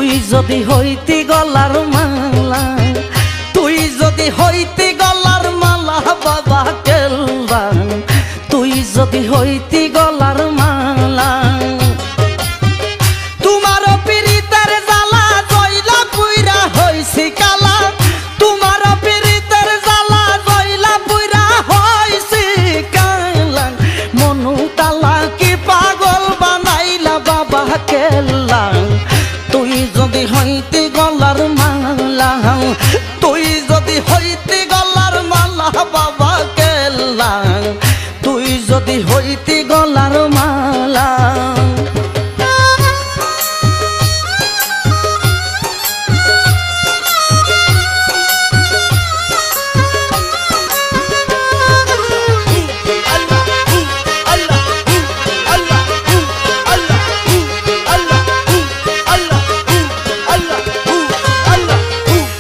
তুই যদি হইতি গলার মালা, তুই যদি হইতি গলার মালা বাবা কেল্লা, তুই যদি হইতি গলার মালা। তোমার পীড়িতের জ্বালা জয়লা পুইরা হইছি কালা, তোমার পীড়িতের জ্বালা জয়লা পুইরা হইছি কালা। মনু তালা কি পাগল বানাইলা বাবা কেল্লা, তুই যদি হইতি গলার মালা, তুই যদি হইতি গলার মালা বাবা কেল্লা, তুই যদি হইতি গলার মালা।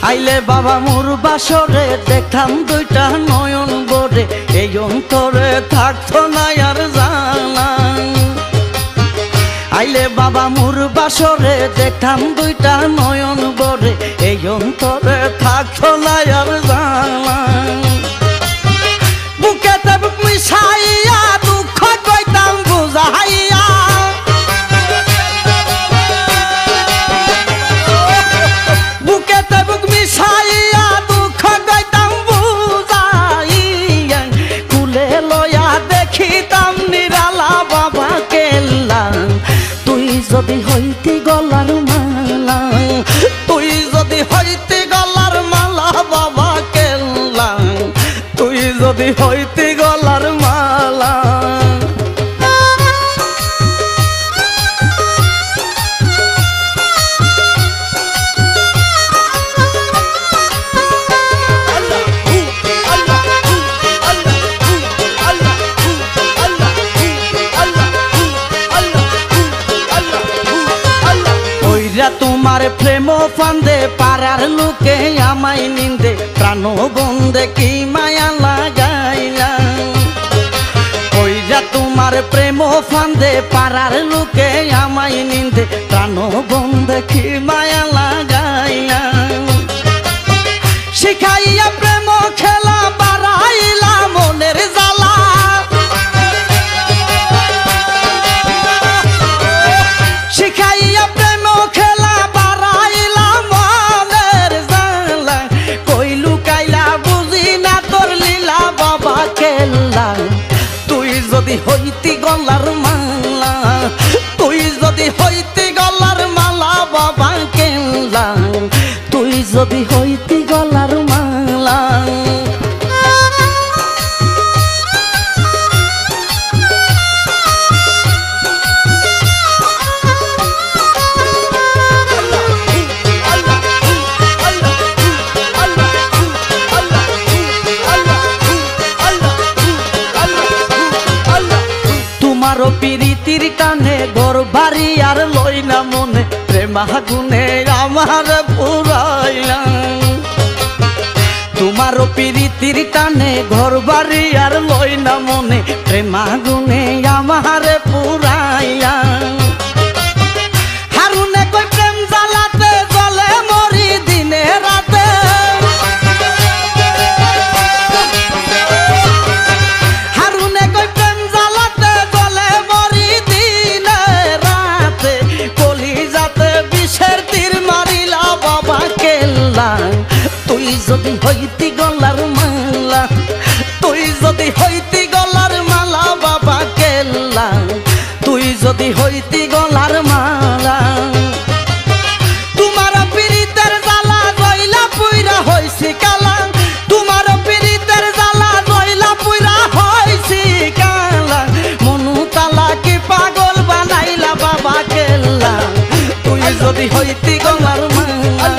আইলে বাবা মোর বাসরে দেখতাম দুইটা নয়ন বরে, এই অন্তরে থাকতো না আর জানা। আইলে বাবা মোর বাসরে দেখতাম দুইটা নয়ন বরে, এই অন্তরে থাকতো না আর জানা। বুকেতে বুক মিশাইয়া দুঃখ কইতাম বুঝাইয়া, বুকেতে বুক মিশাইয়া দুঃখ কইতাম বুঝাইয়া, কুলে লয়া দেখিতাম নিরালা বাবা কেল্লা, তুই যদি হইতি গলার মালা, তুই যদি হইতি গলার মালা বাবা কেল্লা, তুই যদি হইতি গলার মালা। তোমার প্রেম ফান্দে পাড়ার লোকে আমায় নিন্দে, প্রাণ বন্দে কি মায়া লাগাইলা। ওই যা তোমার প্রেম ফান্দে পাড়ার লোকে আমায় নিন্দে, প্রাণ বন্দে কি মায়া লাগাইলা। শিখাইয়া প্রেম খেলা বাড়াইলা মনের জ্বালা, শিখাইয়া প্রেম খেলা বাড়াইলা মনের জ্বালা। কই লুকাইলা বুঝি না তোর লীলা বাবা কেল্লা, তুই যদি হইতি গলার মালা, তুই যদি হইতি গলার মালা বাবা কেল্লা, তুই যদি হইতি গলার মালা। তোমারও প্রীতির টানে ঘর বাড়ি আর লই না মনে, প্রেমা গুনে আমার পুরাইলা। তোমারও প্রীতির টানে ঘর বাড়ি আর লই না মনে, প্রেমা গুনে আমার পুরাইলা। হারুনে কই প্রেম জ্বালাতে জলে মরি দিনে রাতে, হারুনে কই প্রেম জ্বালাতে জলে মরি দিনে রাতে। কলিজাতে বিষের তীর মারিলা বাবা কেল্লা, তুই যদি হইতি গলার মালা, তুই যদি হইতি গলার মালা বাবা কেল্লা, তুই যদি হইতি গলার মালা। তোমার পীড়িতের জ্বালা জয়লা পুইরা হইছি কালা, তোমার পীড়িতের জ্বালা জয়লা পুইরা হইছি কালা। মনু তালা কি পাগল বানাইলা বাবা কেল্লা, তুই যদি হইতি গলার মালা,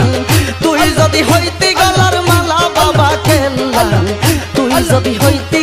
তুই যদি হইতি গলার মালা বাবা কেল্লা, তুই যদি হইতি